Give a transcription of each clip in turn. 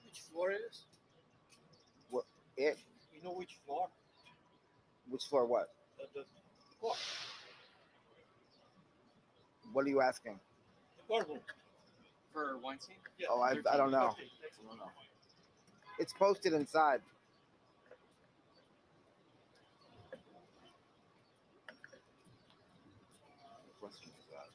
Which floor it is? What? It? You know which floor? Which floor? What? The court. What are you asking? The courtroom. For Weinstein? Yeah, Oh, I 13, don't know. 13. I don't know. It's posted inside. The question is that.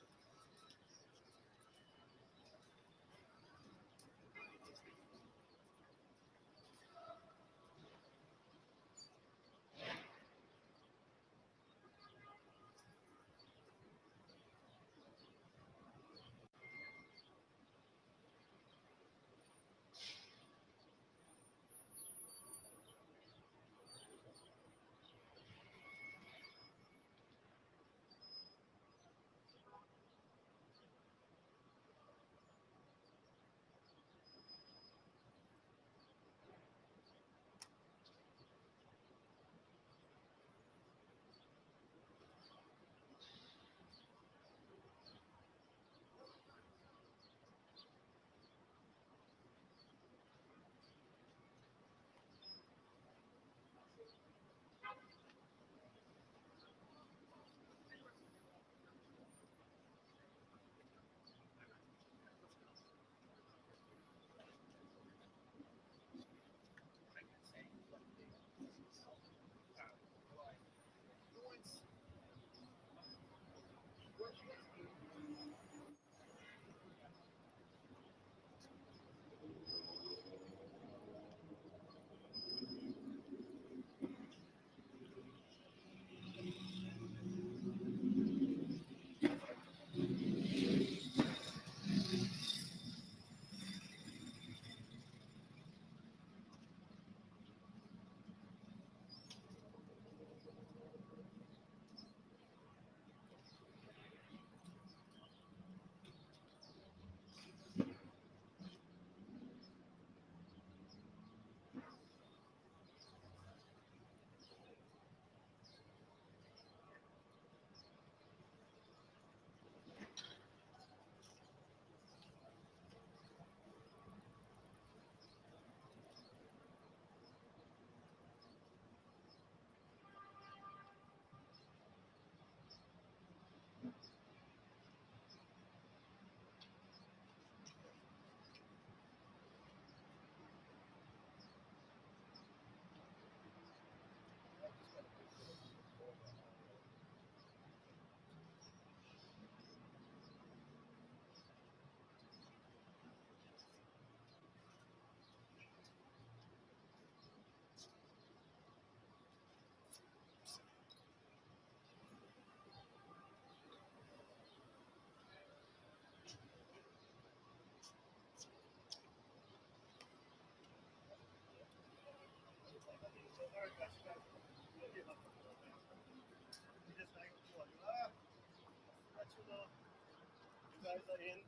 guys are in.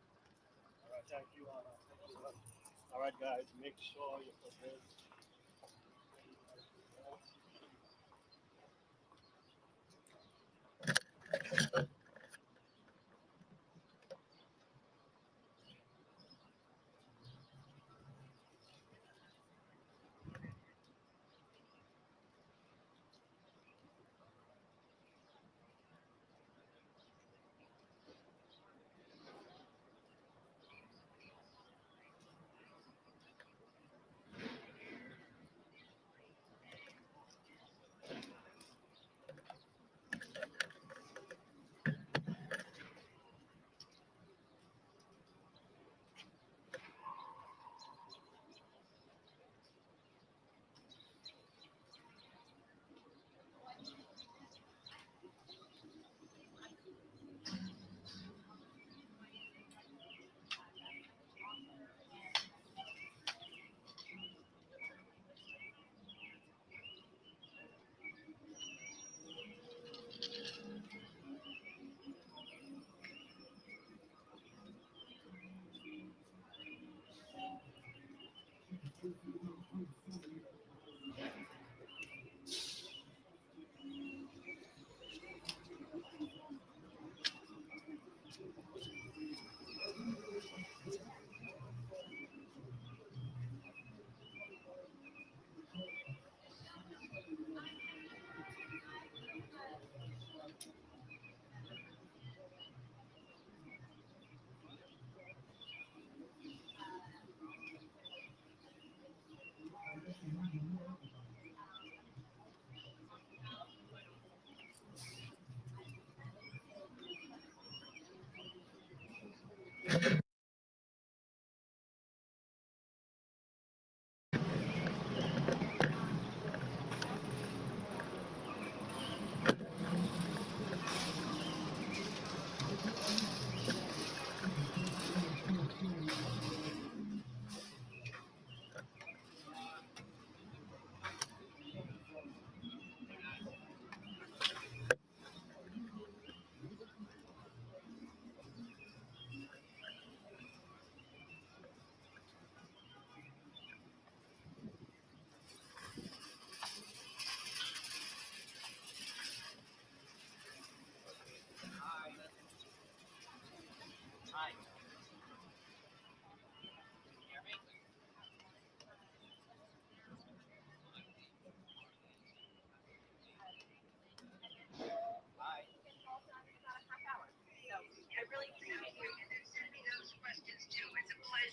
All right, thank you. All right, guys, make sure you put this. Hi.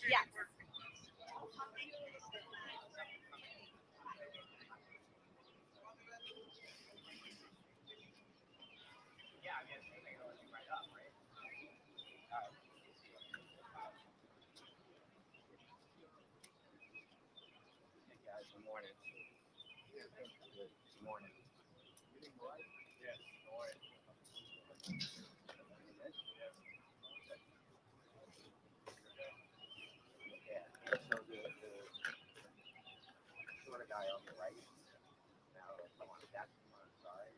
Yes. Guys, good morning. Good morning. Yes, good morning. Yeah, so the shorter guy on the right. Now, come on, that's one, sorry.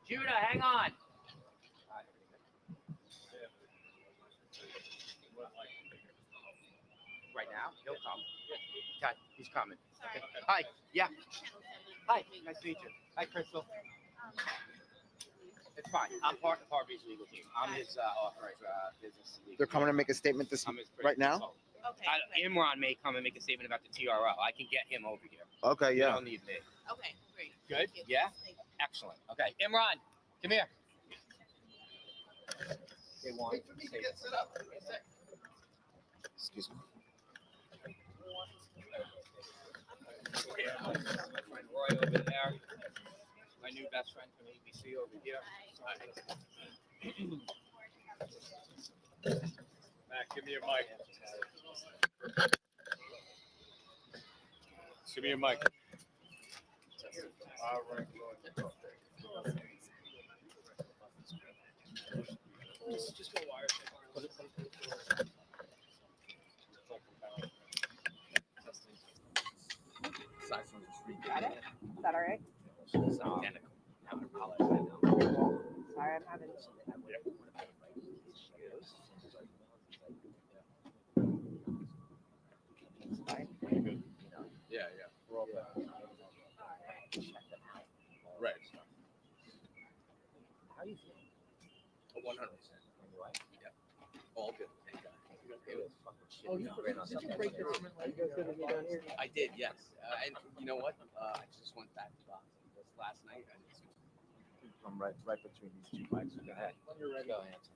Judah, hang on. Right now, he'll come. Okay, he's coming. Sorry. Hi. Yeah. Channel 7. Hi. Nice to meet you. Hi, Crystal. It's fine. I'm part of Harvey's legal team. I'm his authorized business legal. They're coming to make a statement I'm his right now? Okay. Great. Imran may come and make a statement about the TRO. I can get him over here. Okay, You yeah. don't need me. Okay, great. Good? Thank you. Yeah? Thank you. Excellent. Okay. Imran, come here. They want Wait for me to get set up. Excuse me. Yeah, my friend Roy over there. My new best friend from ABC over here. Matt, give me your mic. Give me your mic. All right. Just go wire. Got it? that all right? It's identical. Now I realize I know. Sorry, I'm having. It's fine. Yeah, yeah. We're all back. Right. How are you feeling? 100%. Anyway, All good. Thank God. it was fucking shit. Oh, you ran on did you something break your else. arm? Are you guys gonna be down here? I did, yes. And you know what? I just went back to boxing. This last night, I did some. I'm right between these two mics. Go ahead. When you're ready. Go, Anson.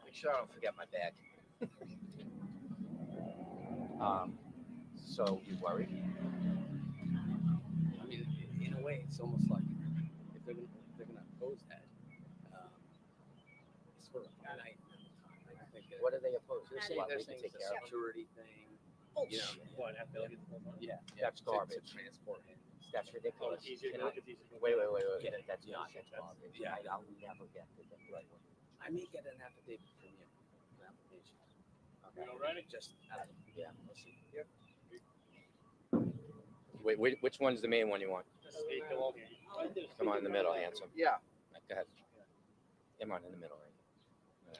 Make sure I don't forget my bag. So you worried? I mean, in a way, it's almost like if they're gonna oppose that, it's sort of finite amount of time. I think that What are they opposed to? they're saying it's a security thing. You know, What, have to get the whole money? yeah, That's garbage. To transport him. That's ridiculous. Oh, it's easier Can to I- look at these. Wait. Yeah. That's not. That's garbage. Yeah. I'll never get to the right one. I may get an affidavit from you, an application. You all ready? Just Yeah. we'll see. Wait, which one's the main one you want? Hey, come over here. Come on in the middle, handsome. Yeah. Go ahead. Come on in the middle. Right?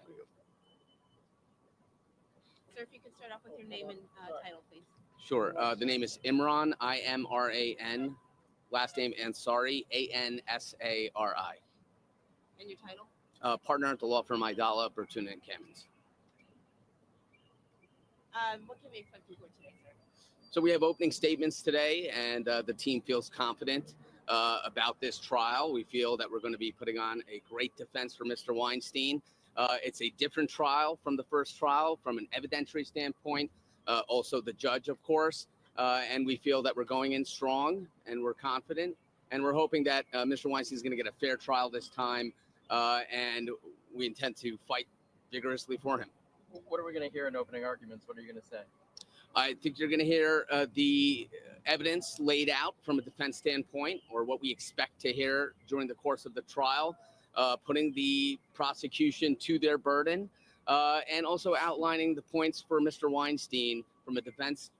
Sir, if you could start off with your name and title, please. Sure. The name is Imran, Imran. Last name Ansari, Ansari. And your title? Partner at the law firm Idala, Bertuna and Kamens. What can we expect from court today, sir? So we have opening statements today, and the team feels confident about this trial. We feel that we're going to be putting on a great defense for Mr. Weinstein. It's a different trial from the first trial from an evidentiary standpoint, also the judge, of course. And we feel that we're going in strong and we're confident. And we're hoping that Mr. Weinstein is going to get a fair trial this time. And we intend to fight vigorously for him. What are we going to hear in opening arguments? What are you going to say? I think you're going to hear the evidence laid out from a defense standpoint, or what we expect to hear during the course of the trial, putting the prosecution to their burden, and also outlining the points for Mr. Weinstein from a defense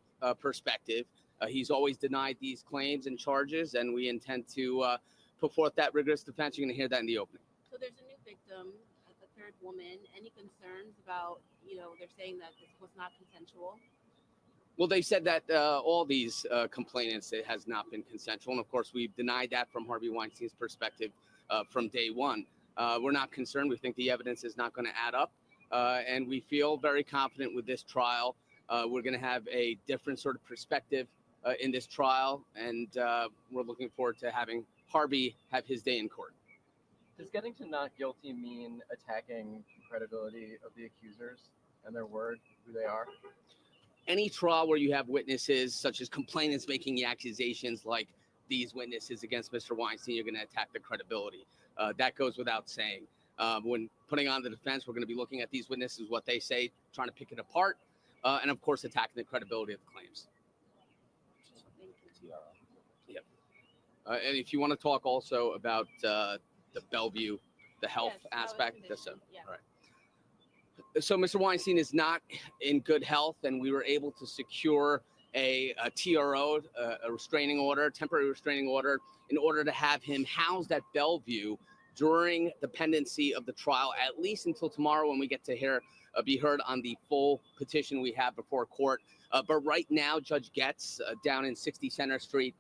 perspective. He's always denied these claims and charges, and we intend to put forth that rigorous defense. You're going to hear that in the opening. So there's a new victim, the third woman. Any concerns about, they're saying that this was not consensual? Well, they said that all these complainants, it has not been consensual. And of course, we've denied that from Harvey Weinstein's perspective from day one. We're not concerned. We think the evidence is not going to add up. And we feel very confident with this trial. We're going to have a different sort of perspective in this trial. And we're looking forward to having Harvey have his day in court. Does getting to not guilty mean attacking the credibility of the accusers and their word, who they are? Any trial where you have witnesses, such as complainants making the accusations like these witnesses against Mr. Weinstein, you're going to attack the credibility. That goes without saying. When putting on the defense, we're going to be looking at these witnesses, what they say, trying to pick it apart, and of course, attacking the credibility of the claims. Yep. And if you want to talk also about the Bellevue, the health aspect, that's all right. So Mr. Weinstein is not in good health, and we were able to secure a TRO, a restraining order, temporary restraining order, in order to have him housed at Bellevue during the pendency of the trial, at least until tomorrow when we get to be heard on the full petition we have before court. But right now, Judge Getz down in 60 Center Street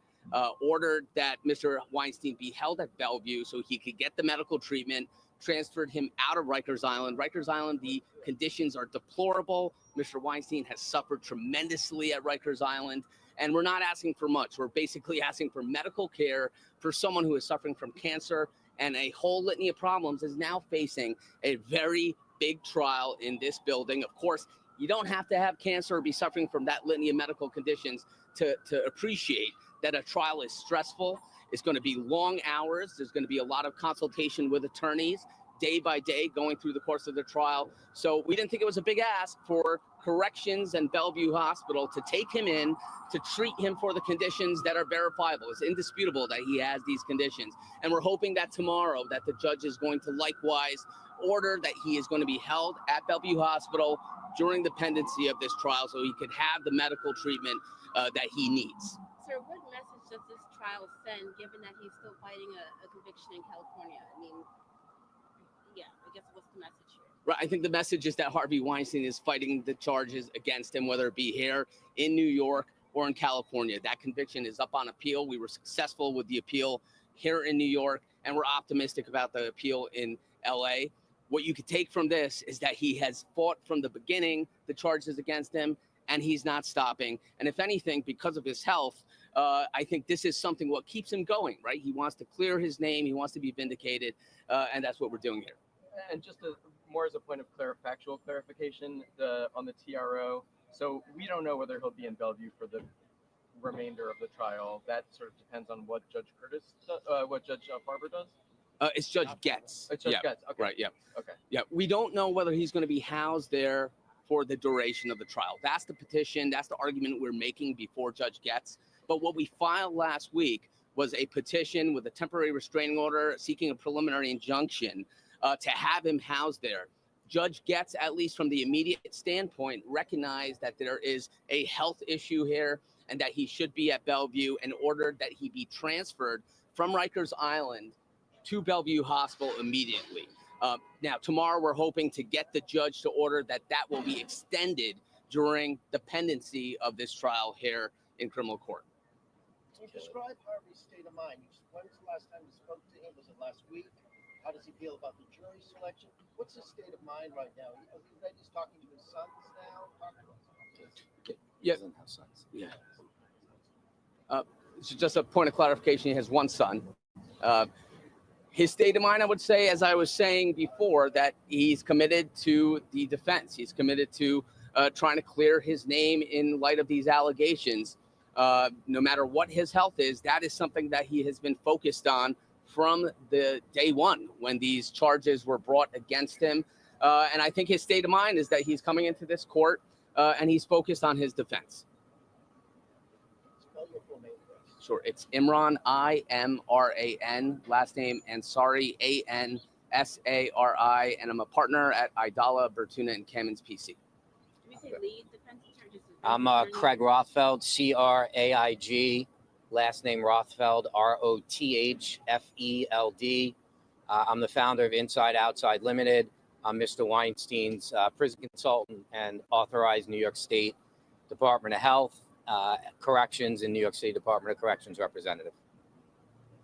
ordered that Mr. Weinstein be held at Bellevue so he could get the medical treatment, transferred him out of Rikers Island. Rikers Island, the conditions are deplorable. Mr. Weinstein has suffered tremendously at Rikers Island, and we're not asking for much. We're basically asking for medical care for someone who is suffering from cancer and a whole litany of problems, is now facing a very big trial in this building. Of course, you don't have to have cancer or be suffering from that litany of medical conditions to appreciate that a trial is stressful. It's going to be long hours. There's going to be a lot of consultation with attorneys day by day going through the course of the trial. So we didn't think it was a big ask for Corrections and Bellevue Hospital to take him in to treat him for the conditions that are verifiable. It's indisputable that he has these conditions. And we're hoping that tomorrow that the judge is going to likewise order that he is going to be held at Bellevue Hospital during the pendency of this trial so he could have the medical treatment that he needs. Sir, what message does this trial send, given that he's still fighting a conviction in California? I mean, yeah, I guess what's the message here? Right, I think the message is that Harvey Weinstein is fighting the charges against him, whether it be here in New York or in California. That conviction is up on appeal. We were successful with the appeal here in New York, and we're optimistic about the appeal in LA. What you could take from this is that he has fought from the beginning the charges against him, and he's not stopping. And if anything, because of his health, I think this is something what keeps him going, right? He wants to clear his name. He wants to be vindicated, and that's what we're doing here. And just more as a point of factual clarification, on the TRO, so we don't know whether he'll be in Bellevue for the remainder of the trial. That sort of depends on what Judge Farber does. It's Judge Getz. It's Judge Getz. Okay. Right. Yeah. Okay. Yeah. We don't know whether he's going to be housed there for the duration of the trial. That's the petition. That's the argument we're making before Judge Getz. But what we filed last week was a petition with a temporary restraining order seeking a preliminary injunction to have him housed there. Judge Getz, at least from the immediate standpoint, recognized that there is a health issue here and that he should be at Bellevue and ordered that he be transferred from Rikers Island to Bellevue Hospital immediately. Now, tomorrow we're hoping to get the judge to order that will be extended during the pendency of this trial here in criminal court. Can you describe Harvey's state of mind? When was the last time you spoke to him? Was it last week? How does he feel about the jury selection? What's his state of mind right now? He's talking to his sons now. Yeah. Doesn't have sons. Yeah. So just a point of clarification, he has one son. His state of mind, I would say, as I was saying before, that he's committed to the defense. He's committed to trying to clear his name in light of these allegations. No matter what his health is, that is something that he has been focused on from the day one when these charges were brought against him. And I think his state of mind is that he's coming into this court and he's focused on his defense. Spell your full name for us. Sure. It's Imran, I-M-R-A-N, last name Ansari, A-N-S-A-R-I, and I'm a partner at Idala, Bertuna, and Kamens PC. Do we say lead defense attorney? I'm Craig Rothfeld, C-R-A-I-G, last name Rothfeld, R-O-T-H-F-E-L-D. I'm the founder of Inside Outside Limited. I'm Mr. Weinstein's prison consultant and authorized New York State Department of Health, Corrections, and New York City Department of Corrections representative.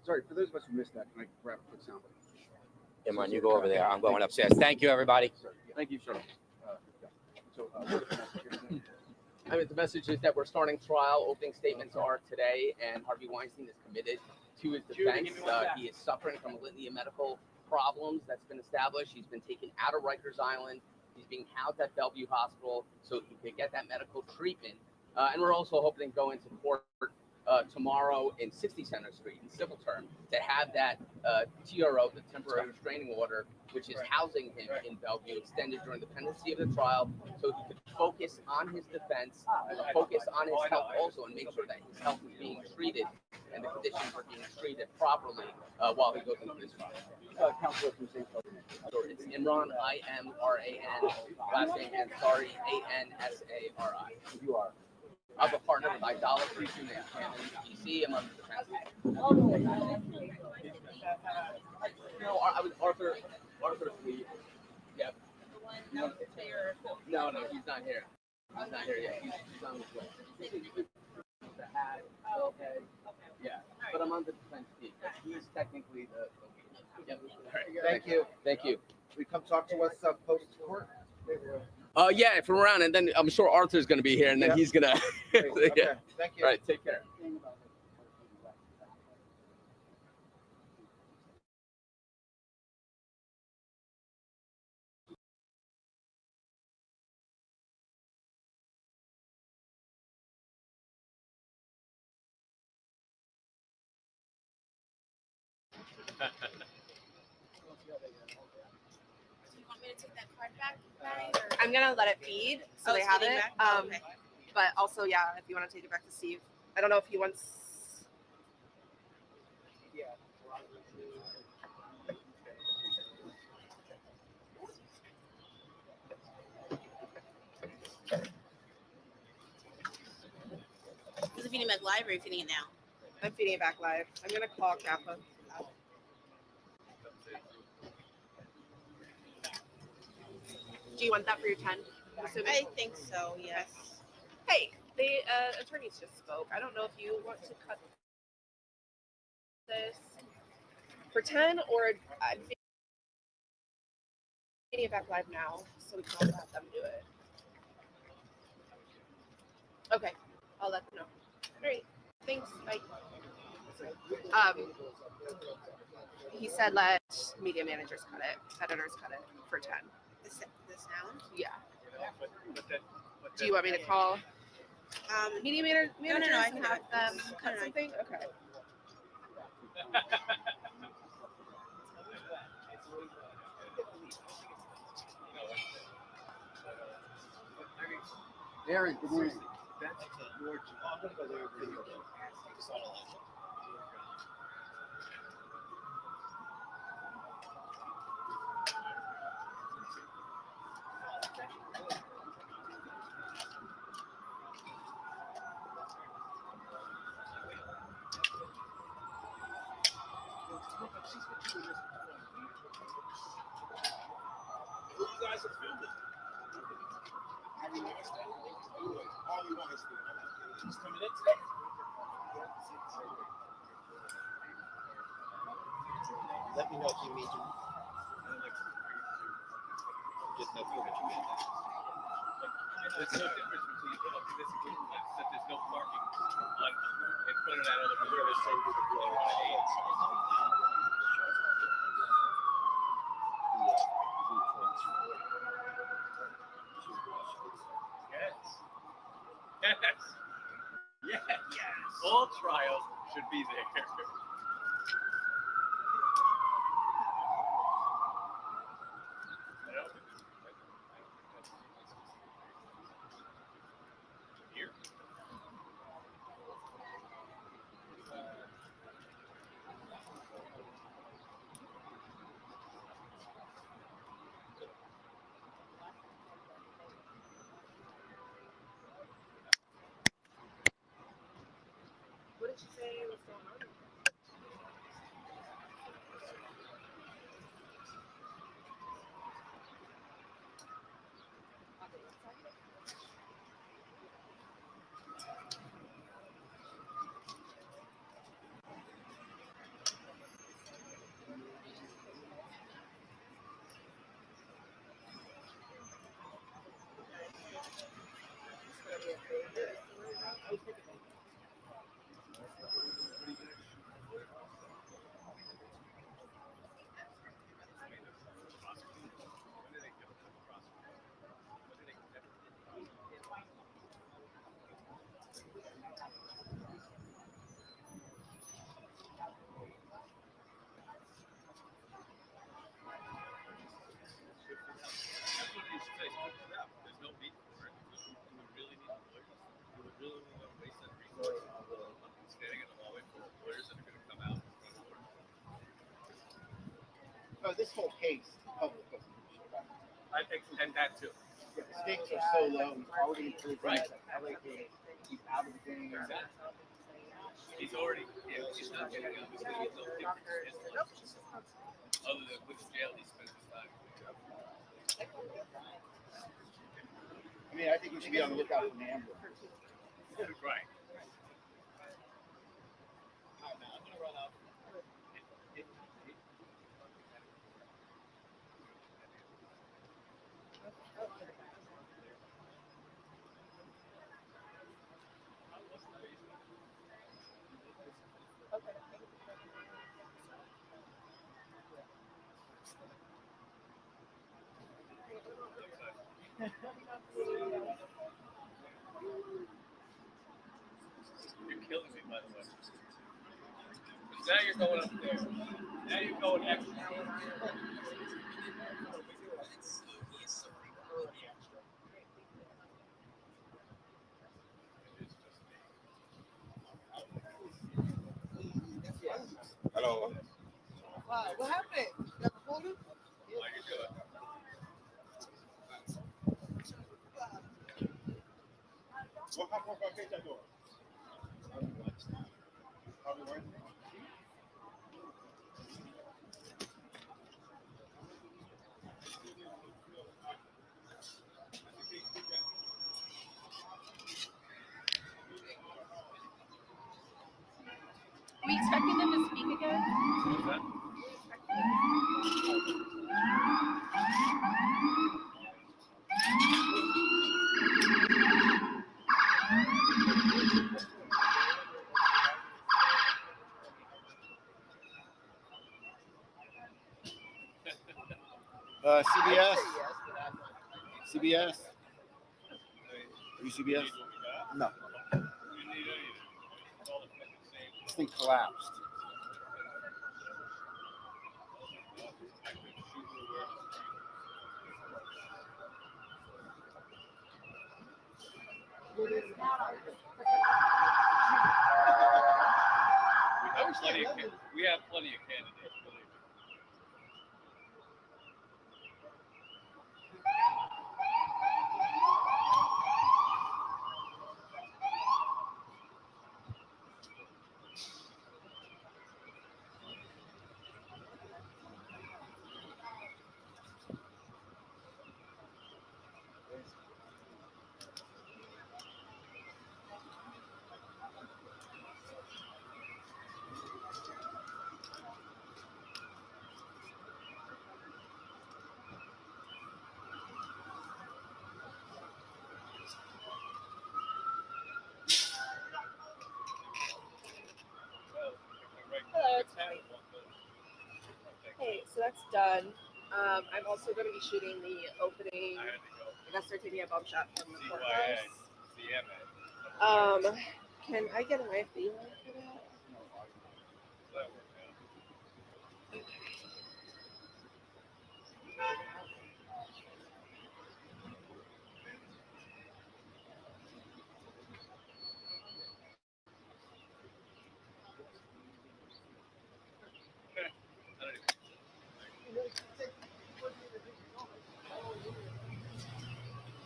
Sorry, for those of us who missed that, can I grab a quick sound? Imran, you go over there. I'm going upstairs. Thank you, everybody. Thank you, sir. I mean, the message is that we're starting trial. Opening statements are today, and Harvey Weinstein is committed to his defense. He is suffering from a litany of medical problems that's been established. He's been taken out of Rikers Island. He's being housed at Bellevue Hospital so he could get that medical treatment. And we're also hoping to go into court tomorrow in 60 Center Street in civil term to have that TRO, the temporary restraining order, which is housing him in Bellevue, extended during the pendency of the trial so he could focus on his defense, focus on his health also, and make sure that his health is being treated and the conditions are being treated properly while he goes into this trial. Counselor from St. Sure, it's Imran, I-M-R-A-N, last name Ansari, A-N-S-A-R-I. You are. I'm a partner with Idala, Bertuna, and Kamens PC. I'm on the defense. No, I was Arthur's lead. Yep. No, he's not here. He's not here yet. He's on his way. The hat, okay. Yeah, but I'm on the defense team. He's technically the lead. Yep. All right. Thank you. Thank you. We come talk to us post-court. Yeah, if we're around, and then I'm sure Arthur's going to be here, and then he's going to. Okay. Yeah. Thank you. All right, take care. want me to take that card back, Patty? Or... I'm gonna let it feed so they it's have feeding it. back? Oh, okay. But also, yeah, if you want to take it back to Steve, I don't know if he wants. Is it feeding back live or are you feeding it now? I'm feeding it back live. I'm gonna call Kappa. Do you want that for your 10? I think so, yes. Hey, the attorneys just spoke. I don't know if you want to cut this for 10 or I'm feeding it back live now so we can all have them do it. Okay, I'll let them know. All right, thanks. Bye. He said let media managers cut it, editors cut it for 10. The sound? Yeah. Do you want me to call media managers no, I and can have them No, cut no, something? Okay. Aaron, good morning. Harvey Weinstein? Harvey Weinstein. He's coming in today? Let me know if you meet him. Just no footage again. There's no difference between this that there's no parking on in front of that other building. There's so good Yes. All trials should be there. Here. What did you say was going on? There's no need for it. You would really need lawyers. You would really want to waste that resource standing in the hallway for lawyers that are going to come out in front of lawyers. Oh, this whole case, public prosecution. I think, and that too. The stakes are so low. He's already improved. Right. LA case. He's out of the game. He's already, he's not getting out. He's going to get no difference. Other than which jail he spends his time. I mean, I think we should be on the lookout for an amber. Right. You're killing me, by the way. Now you're going up there. Now you're going extra. So, Wow, what happened? You got the folder? how you doing? What happened with my door? Harvey Weinstein? Are we expecting them to speak again? What's that? CBS. CBS. Are you CBS? No. This thing collapsed. We have plenty of candidates, believe me. Hello. Hey, so that's done. I'm also going to be shooting the opening. I guess they're taking a bump shot from the courthouse. Can I get an IFB line for that?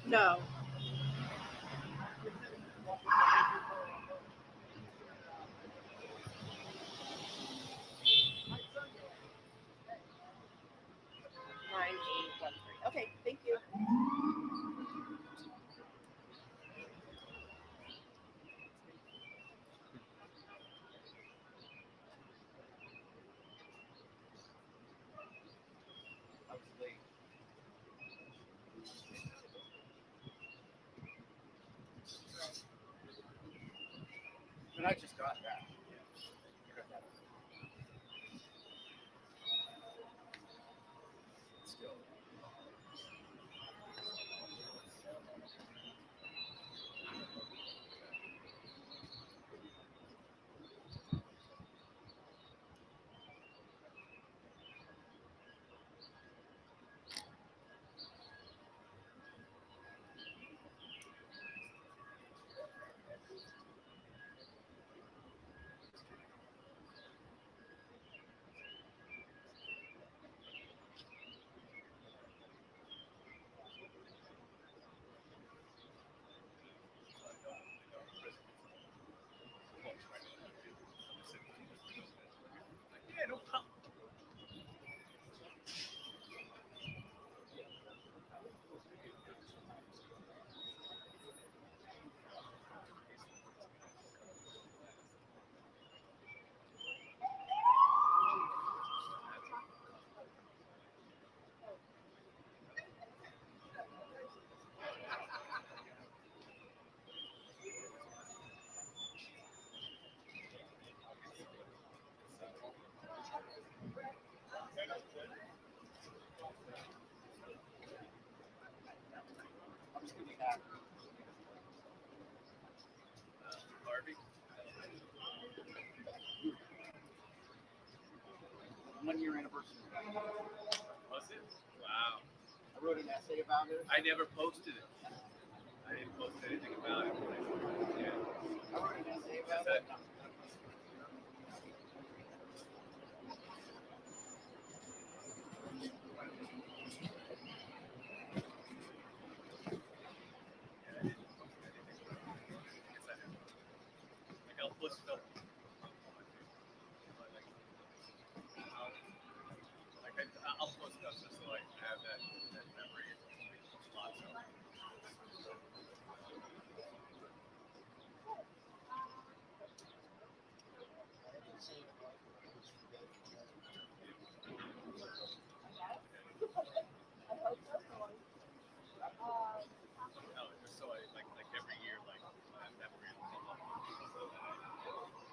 No. Okay, thank you. And I just got that. Still. Harvey? 1 year anniversary. Was it? Wow. I wrote an essay about it. I never posted it. I didn't post anything about it. Yeah. I wrote an essay about Is that- it. was filmed. I'll post stuff just so I have that memory. Lots of. No, just so I like every year, like that memory will come up.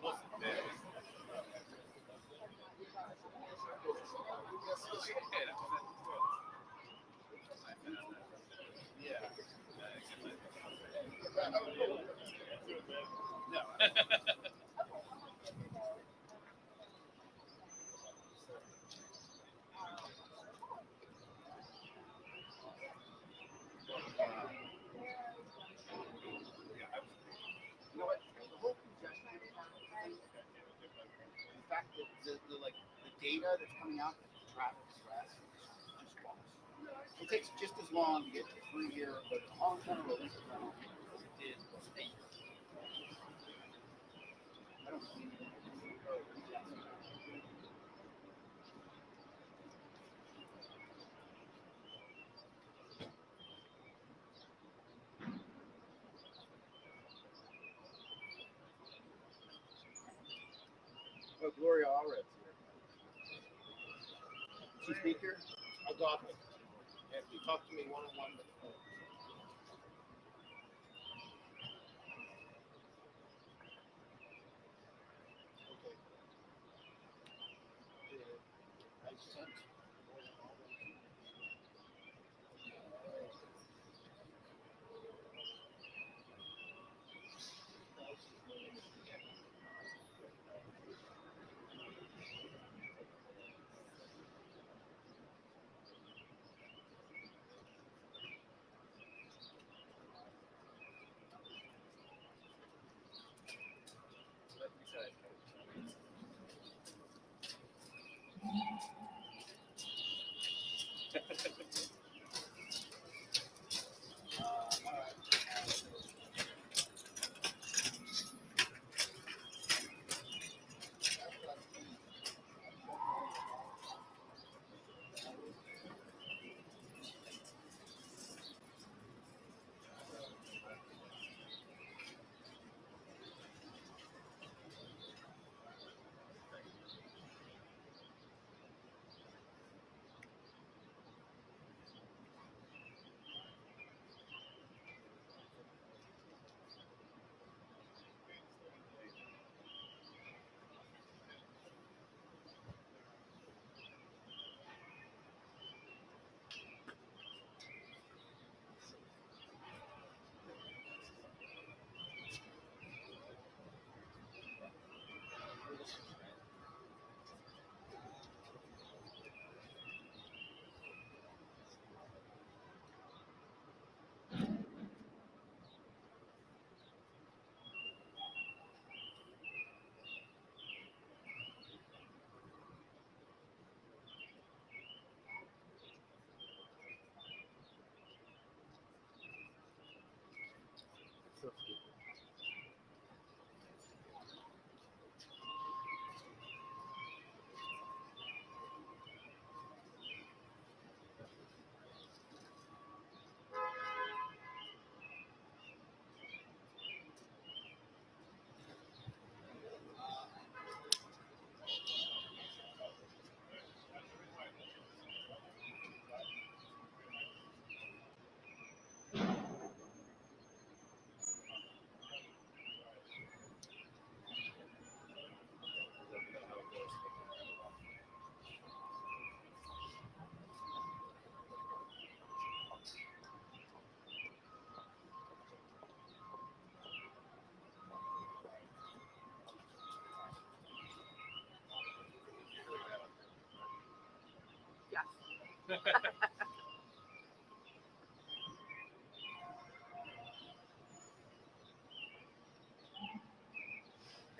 Most of the days. Yeah. No. You know what? The whole congestion thing, the fact that the data that's coming out for traffic stress is just false. It takes just as long to get to 3 year, but the long term release of that as it did 8 years. I don't see anything. Oh, Gloria Allred's here. She speaker? Adopt it. If you talk to me one-on-one with the phone. Okay. I sent.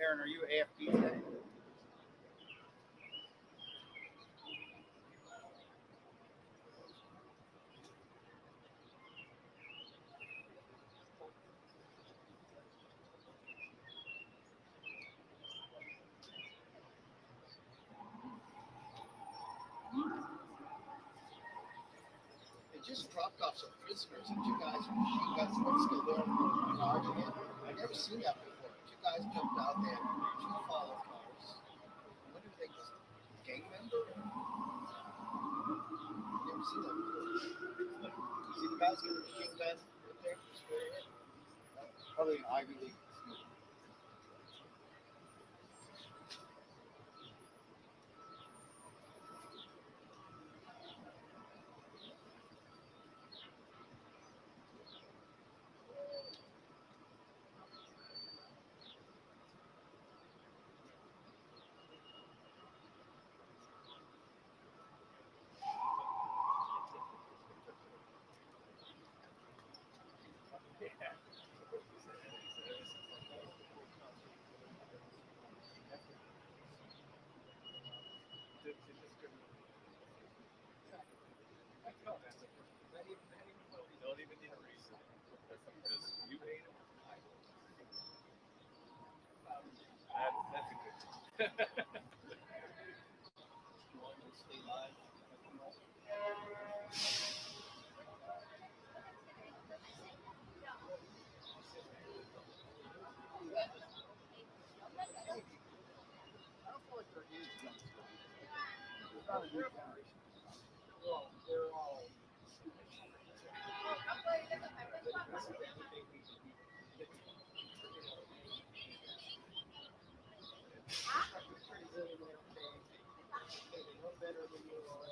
Aaron, are you AFP today? just dropped off some prisoners, and two guys with machine guns were still there guarding it. I've never seen that before. Two guys jumped out there, two followed cars. I wonder if they just gang member? I've never seen that before. You see the guys with the machine gun right there? Straight in. Probably an Ivy League student. Don't even need a reason. Because you hate him. That's a good thing. You want me to stay live? I don't feel like they're huge youngsters. It's not a new generation. They're all. Better than you are.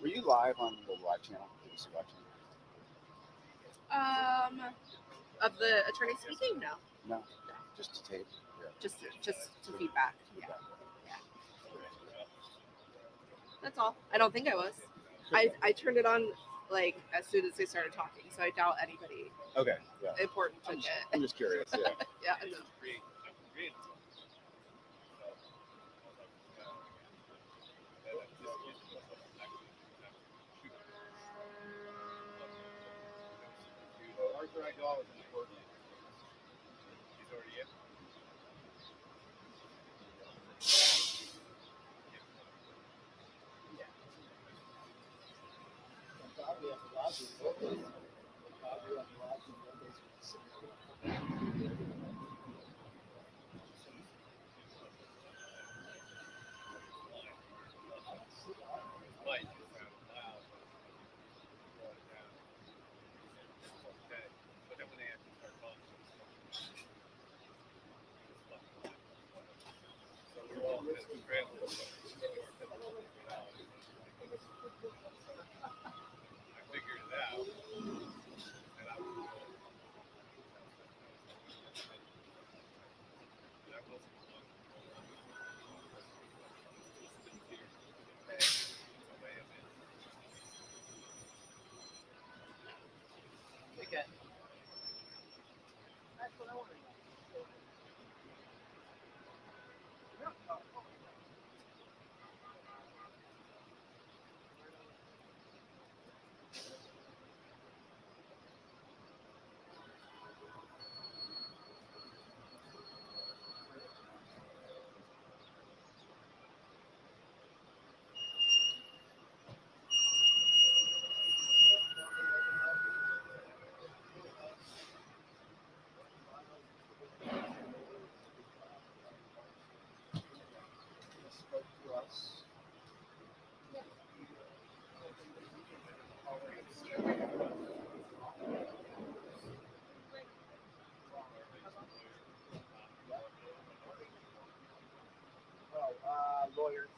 Were you live on the live channel? BBC Live channel? Of the attorney speaking, no, No, just to tape. Yeah. just to feedback. Yeah, that's all. I don't think I was. I turned it on like as soon as they started talking, so I doubt anybody Okay. Yeah. important took it. I'm just curious. Yeah. Yeah, and then, Arthur Idol is important. He's already in. Thank God we have the lodging. Thank God we have the lodging. Light is loud. Brought it down. Okay. But then when they actually start talking, so we're all kind of scrambling. I figured it out. And I was Okay. That's what I want to know. Spoke to us. Lawyers.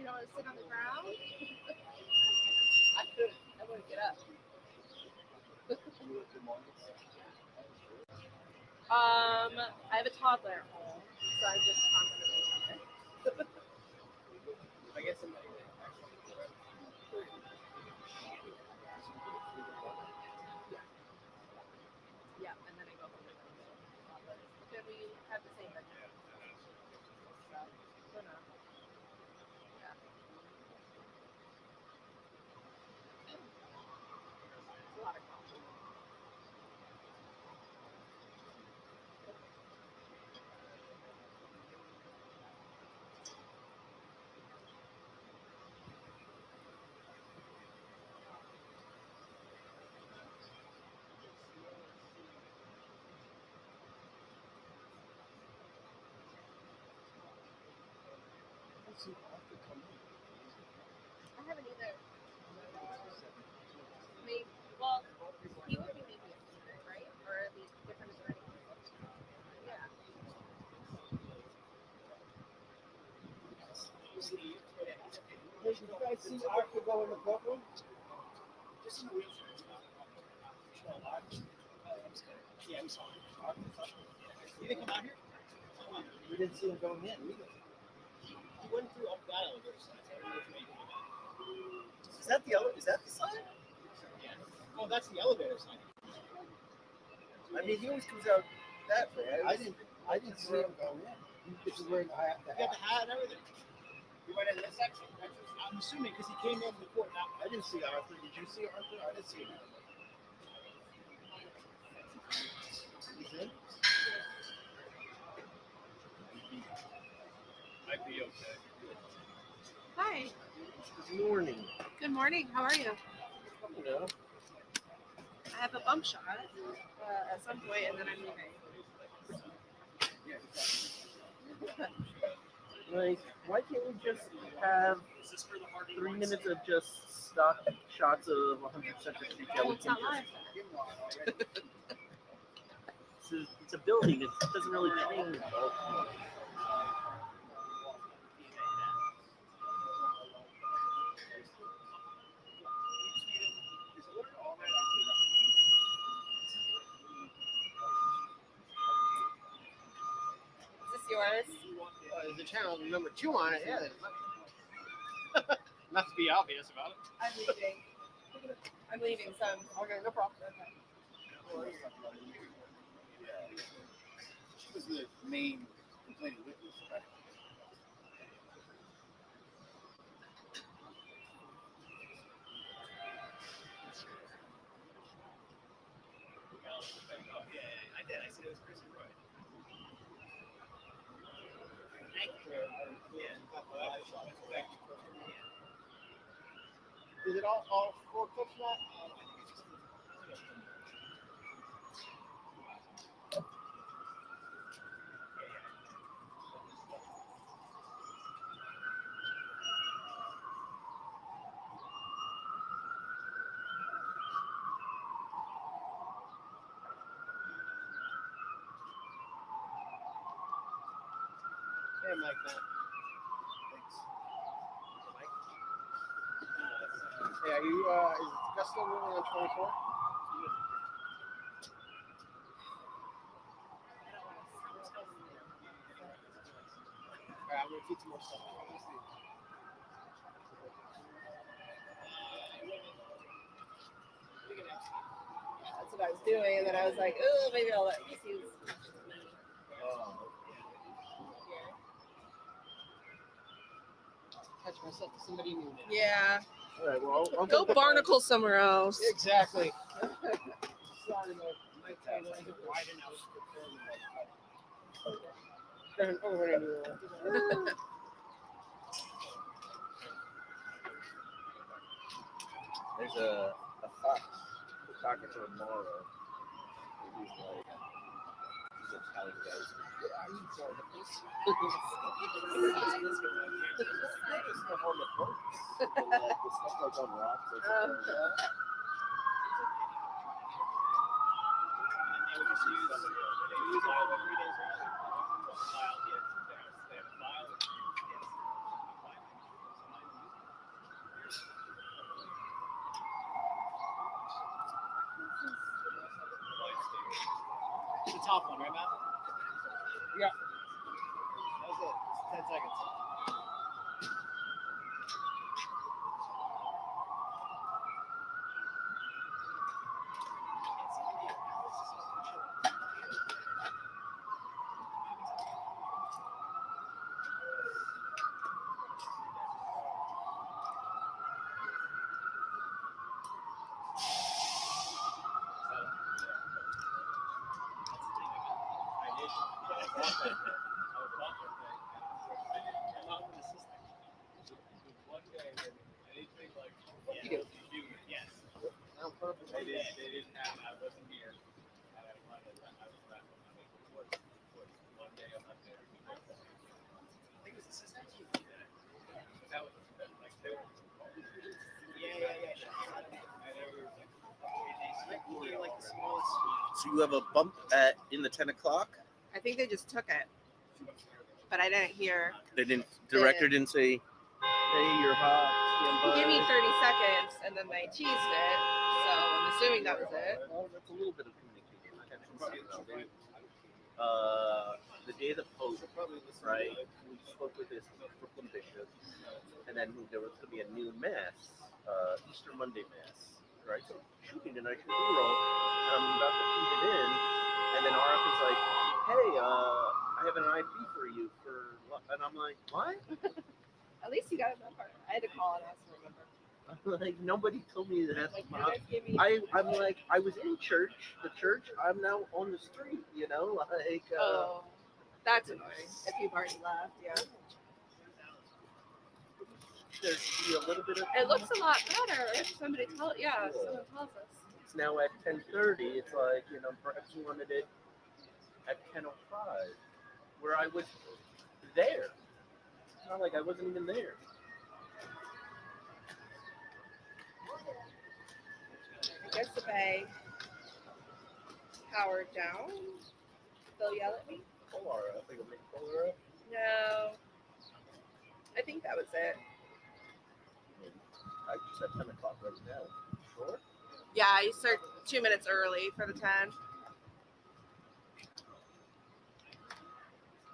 You don't want to sit on the ground? I could. I wouldn't get up. I have a toddler at home, so I'm just constantly on it. I guess I'm Yeah, and then I go home with toddlers. Then we have the same bedroom. So no. Yeah. It's a lot of coffee. I haven't either. Maybe, well, he would be maybe yesterday, right? Or at least different attorney. Yeah. Hey, did you guys see Arthur go in the courtroom? Yeah, I'm sorry. You didn't come out here? We didn't see him going in either. He went through up that elevator sign. I don't know if you made it. Is that the elevator? Is that the sign? Yeah. Oh, that's the elevator sign. I mean, he always comes out that way. I didn't see him go in. This is wearing the hat. He got the hat and everything. He went in this section. I'm assuming because he came in before that. I didn't see Arthur. Did you see Arthur? I didn't see him. He's in? Might be okay. Hi. Good morning. Good morning. How are you? You know, I have a bump shot at some point, and then I'm leaving. like, why can't we just have 3 minutes of just stock shots of 100% street that we It's can not live. it's a building. It doesn't really change. Is this yours? There's a channel number 2 on it. Yeah. Not to be obvious about it. I'm leaving. I'm leaving, so okay, no problem. She was the main complaining witness, right? Yeah, I did. I said it was Chris and Roy. Is it all 4 clips now? Hey, Mike, man. Thanks. Hey, are you, is Gus still moving on 24? Alright, I'm gonna feed some more stuff. That's what I was doing, and then I was like, oh, maybe I'll let you see. Catch myself to somebody new. Yeah. All right, well, I'll Go get barnacle somewhere else. Exactly. Sorry, my table isn't wide enough. Turn over anymore. There's a fox photographer tomorrow. He's like, he's Italian guy. Yeah, he's on the piece. It's stuff on the boats. Like, the stuff like on rocks. top one, right, Matt? Yeah. That was it. 10 seconds. So you have a bump in the 10 o'clock? I think they just took it, but I didn't hear. They didn't. The director didn't say, "Hey, you're hot." He gave me 30 seconds, and then they teased it. So I'm assuming that was it. Well, that's a little bit of communication. I haven't seen it. The day of the Pope, right? We spoke with this Brooklyn bishop, and then there was going to be a new mass, Easter Monday mass, right? So shooting tonight, B-roll, and I'm about to feed it in, and then RF is like, "Hey, I have an IV for you for," and I'm like, "What?" At least you got it that far. I had to call and ask to remember. Like nobody told me that. Like, you guys gave me. I'm like, I was in church, the church. I'm now on the street, you know, like. Oh, that's annoying. If you've already left, yeah. There's a little bit of. It looks a lot better if somebody someone tells us. It's now at 10:30. It's like, you know, perhaps you wanted it at 10:05, where I was there. It's not like I wasn't even there. I guess if I power down, they'll yell at me. Pull her up. I can make pull her up. No. I think that was it. I just at 10 o'clock right now. Sure. Yeah, you start 2 minutes early for the 10.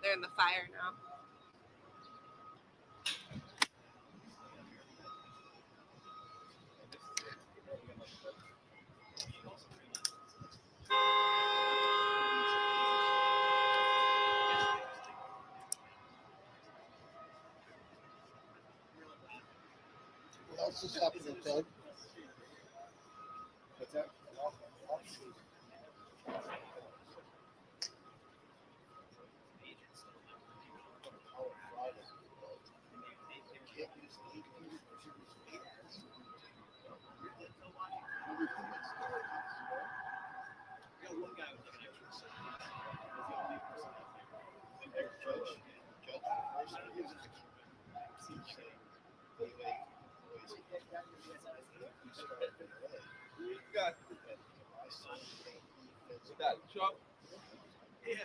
They're in the fire now. What else is happening, Doug? What's that? Chuck. You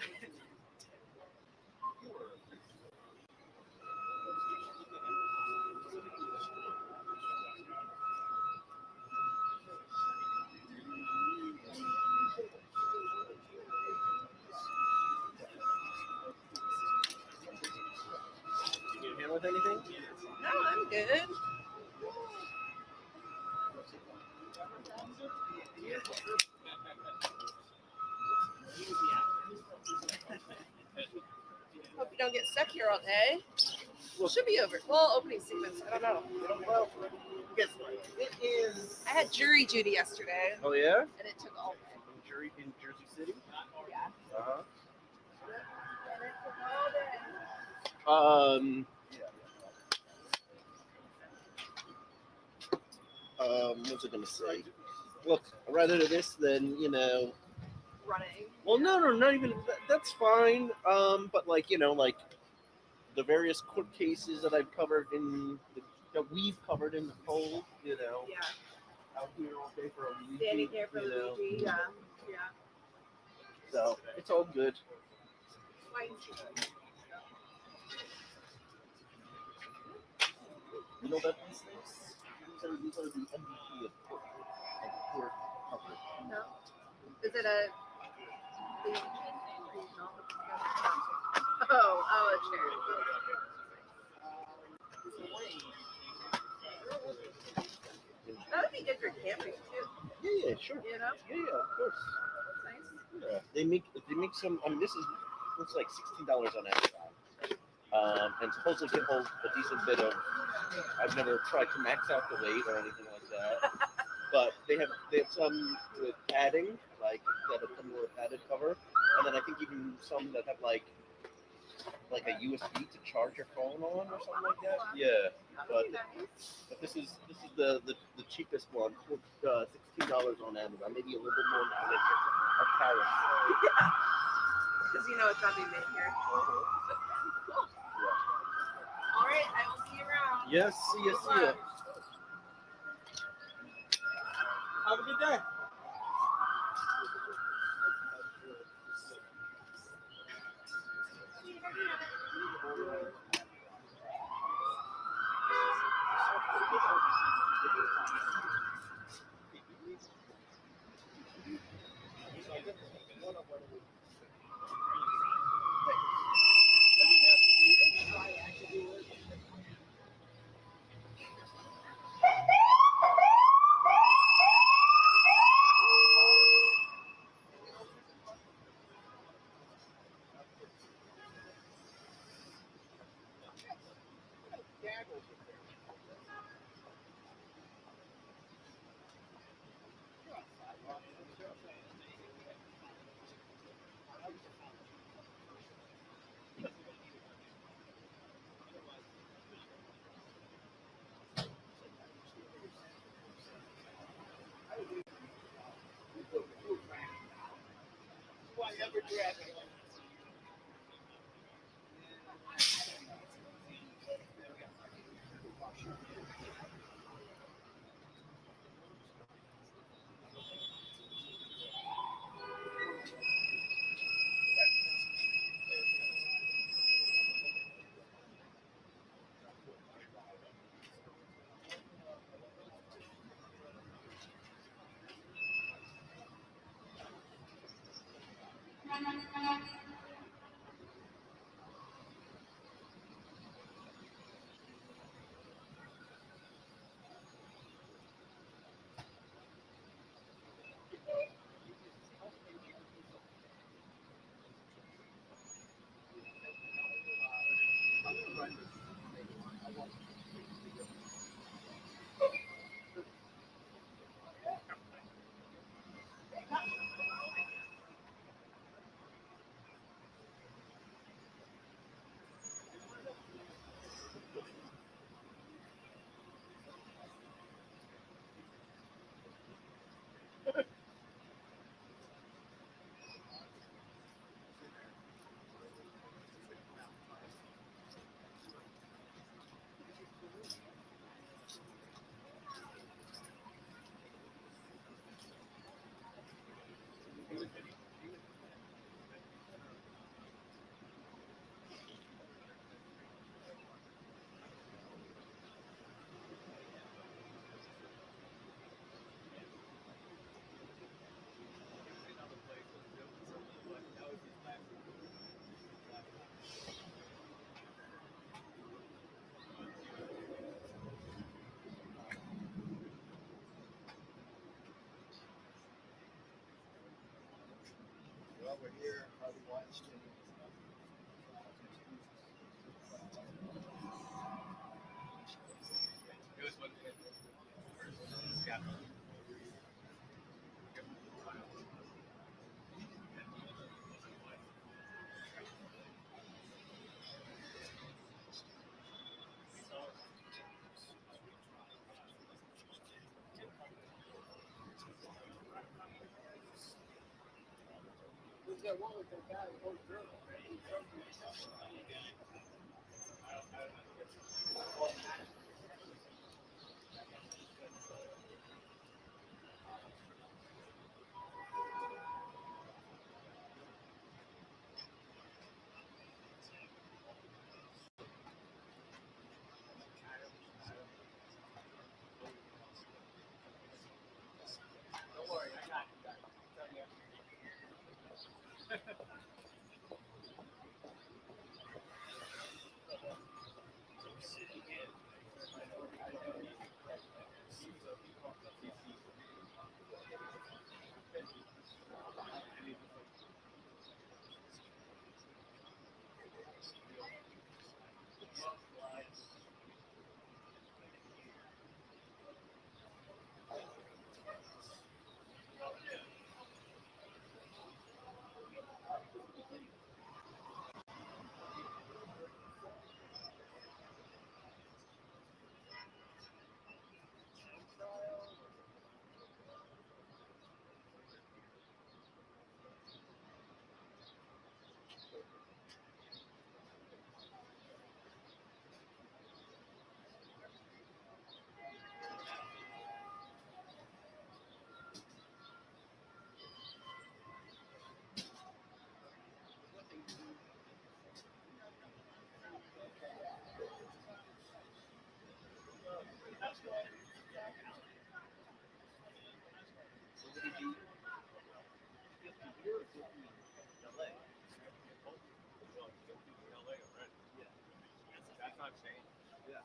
need help with anything? No, I'm good. Hope you don't get stuck here all day. Well, should be over. Well, opening sequence. I don't know. Well, guess what? It is. I had jury duty yesterday, Oh yeah. and it took all day. In Jersey City. Yeah. What was I gonna say? Look, rather than this than, you know. Running. Well, no, not even. That's fine. But like, you know, like the various court cases that I've covered that we've covered in the cold, you know. Yeah. Out here all day for a week. Standing here for you the know. BG. Yeah. Yeah. So it's all good. You know that these things? These are the MVP of court coverage. No. Is it a Oh, it's there. That would be good for camping too. Yeah, sure. You know, Yeah, of course. nice. Yeah, they make some. I mean, this looks like $16 on Amazon, and supposedly can hold a decent bit of. I've never tried to max out the weight or anything like that, but they have some with padding, like that have come with a padded cover, and then I think even some that have like a USB to charge your phone on or something like that. Yeah, but this is the cheapest one, $16 on Amazon, maybe a little bit more than a Paris. Because you know it's not being made here. Cool. All right, I will see you around. Yes, see ya. Have a good day. Well, we're here, Harvey Weinstein. here or did he in LA? LA already. Yeah. That's not changed. Yeah.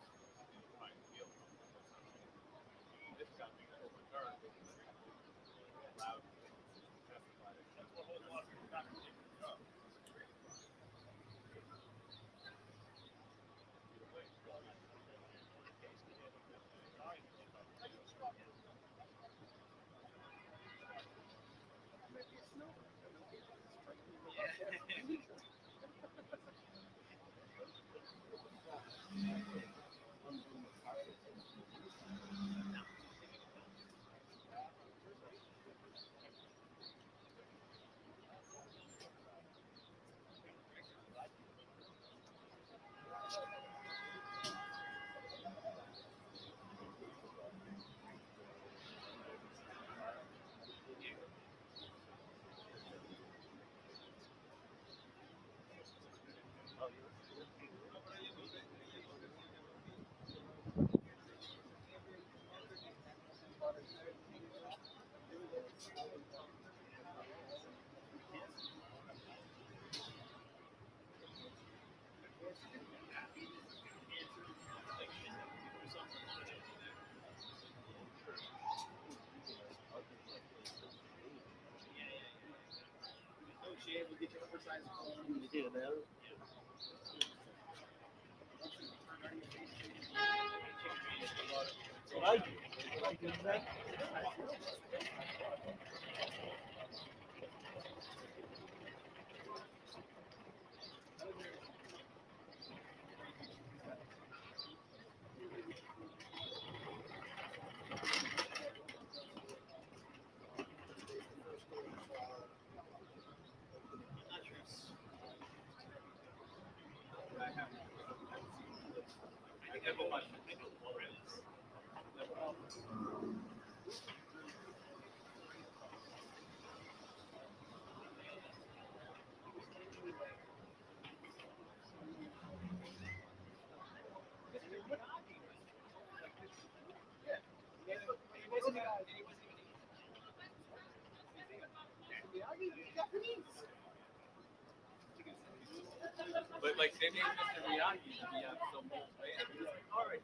Right, deal. This got me overturned. Allowed to testify. That's a whole lot of Shane, we get your oversized phone. You do that. What I do. I do that. But like they made Mr. Miyagi to be on some old man. He was like, all right.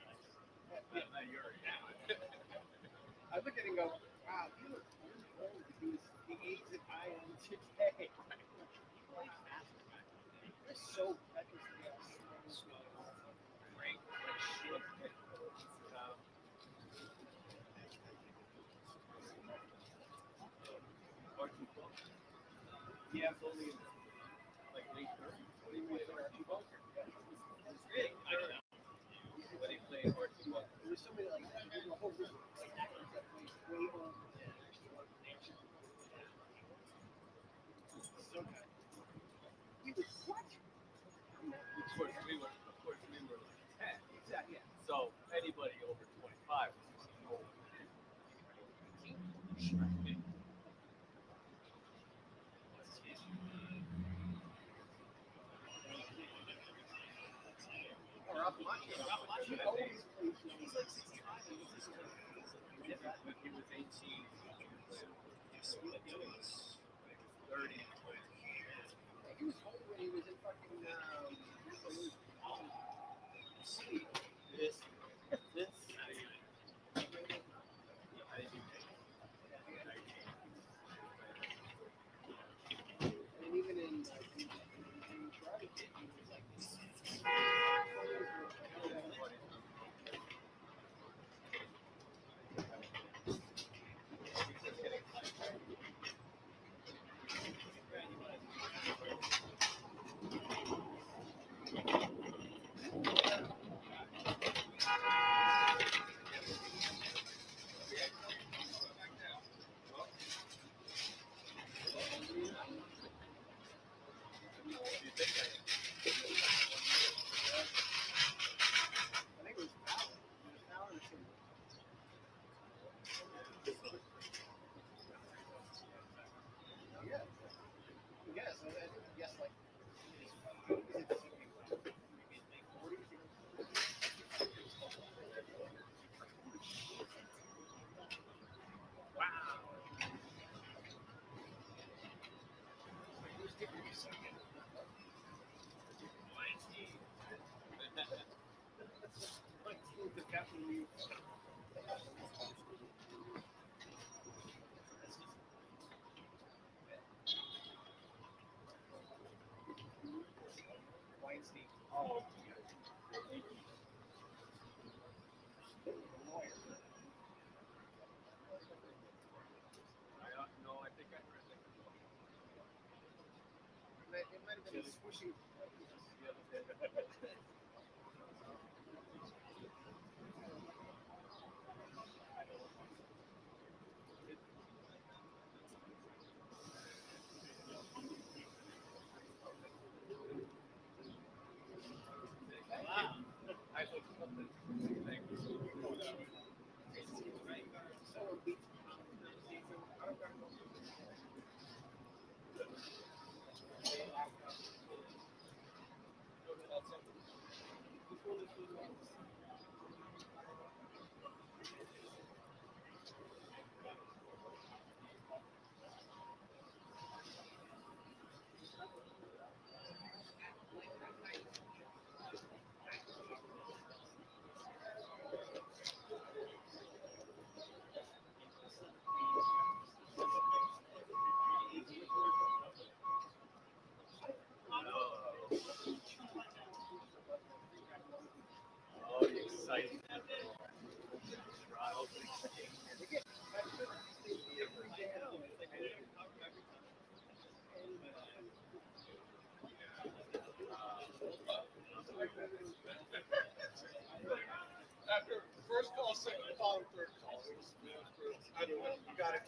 You're I look at it and go, wow, you look old to be the age that I am today. You're so great. Like shit. Yeah, it's only Like late 30s. what do you mean, Archie Bunker? Really? I don't know. But he played Archie Bunker. There was somebody like that. There's a whole group of actors that plays way older. So good. He was what? Of course, we were like 10. Exactly. Yeah. So anybody over 25 was old. Or up much. He always plays. He's like 65. When he was 18, he was 30. He was old when he was in fucking This. and even in Charlie, he was like this. Weinstein. Oh. No, I think I heard that. It might have been a swishing. Oh, the exciting trials. After first call, second call, and third call. I don't know. You got it.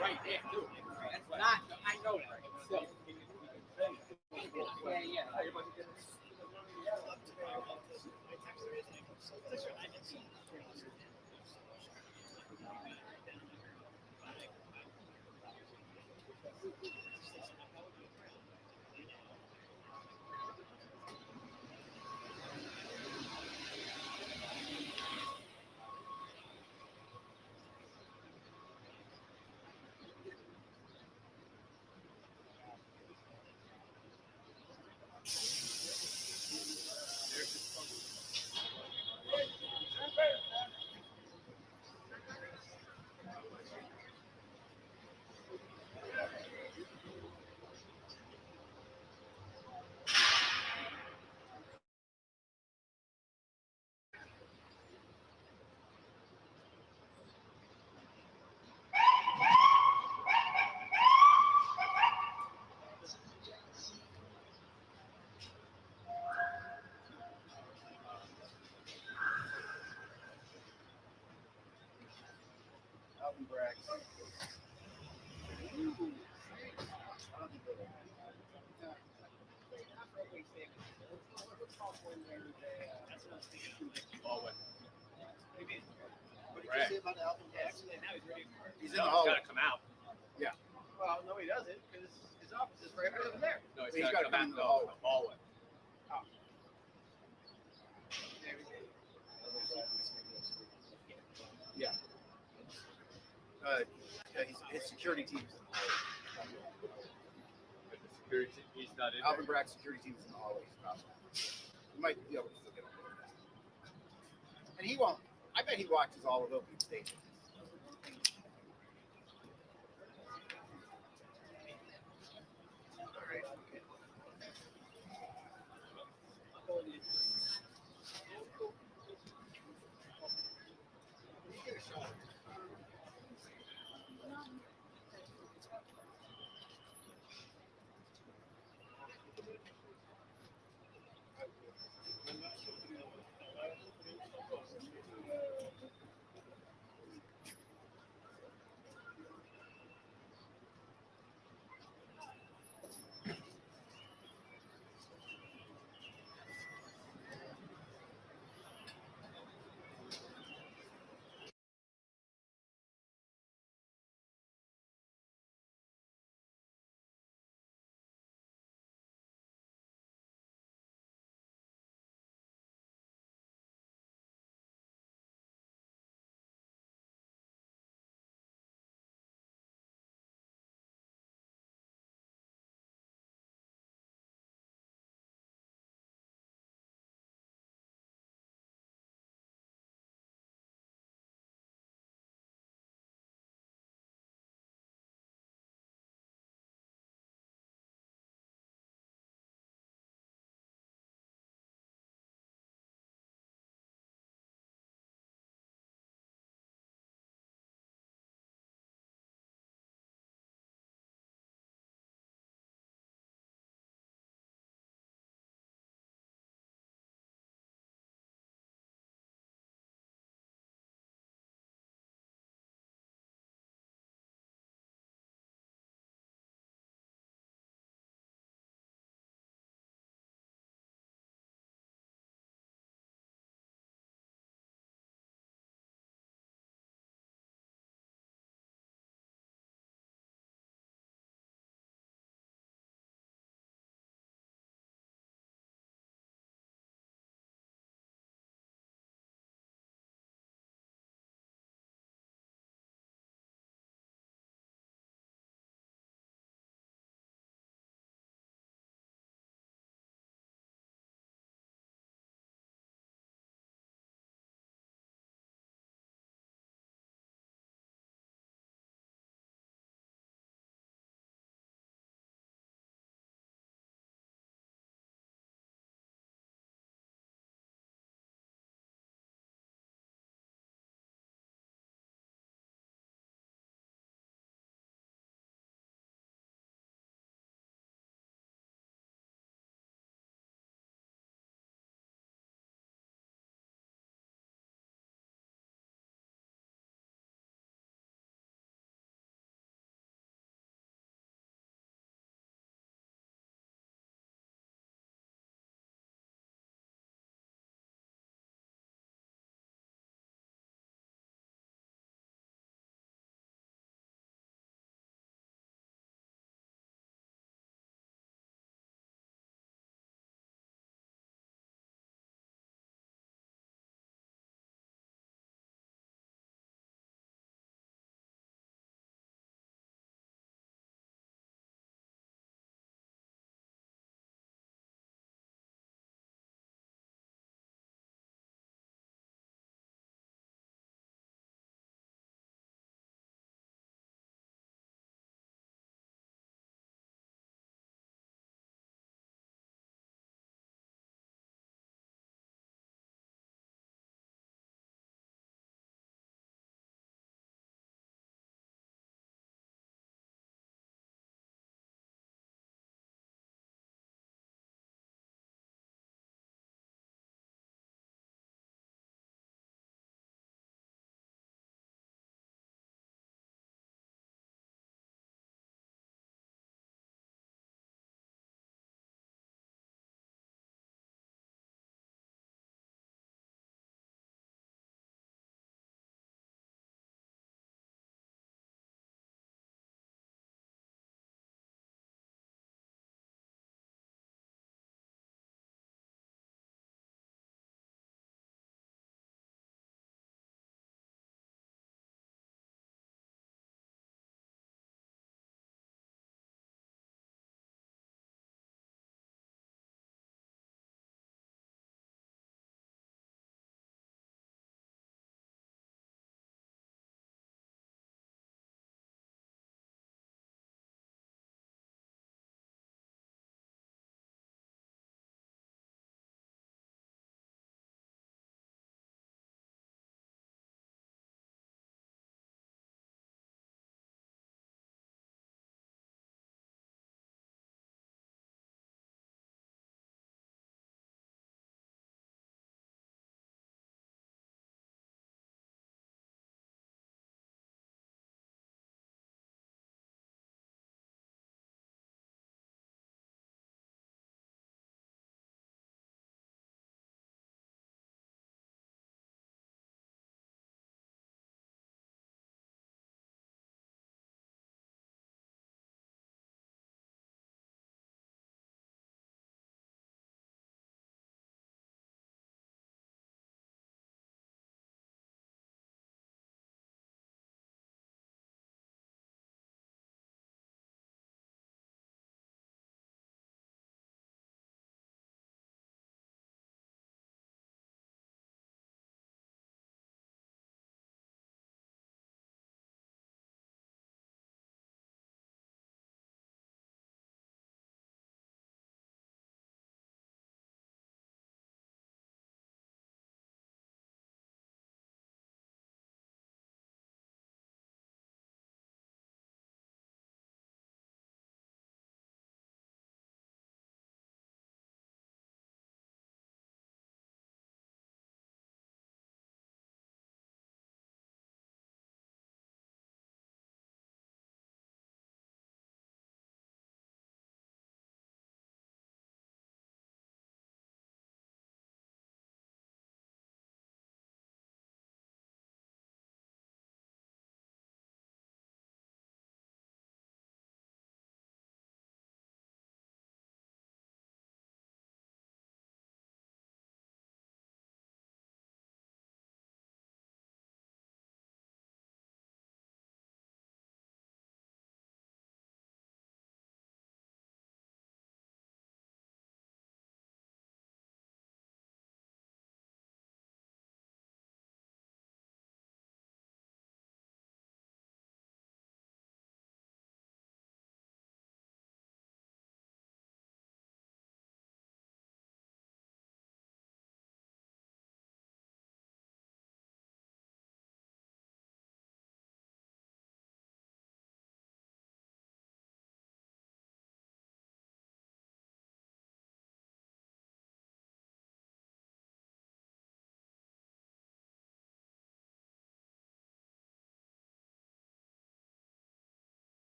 Right there, too. That's not. I know that. Still. Yeah. What did you say about Alvin Brax? He's in the hall. He's got to come out. Well, no, he doesn't, because his office is right over there. No, He's he's got to gotta come come out in the hallway. Yeah. His security team's in the hallway. But the security, he's not in Alvin there. Brack's security team's in the hallway. You might be able to still get him. And he won't. I bet he watches all of open statements.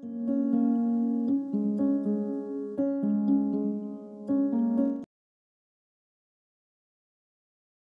you.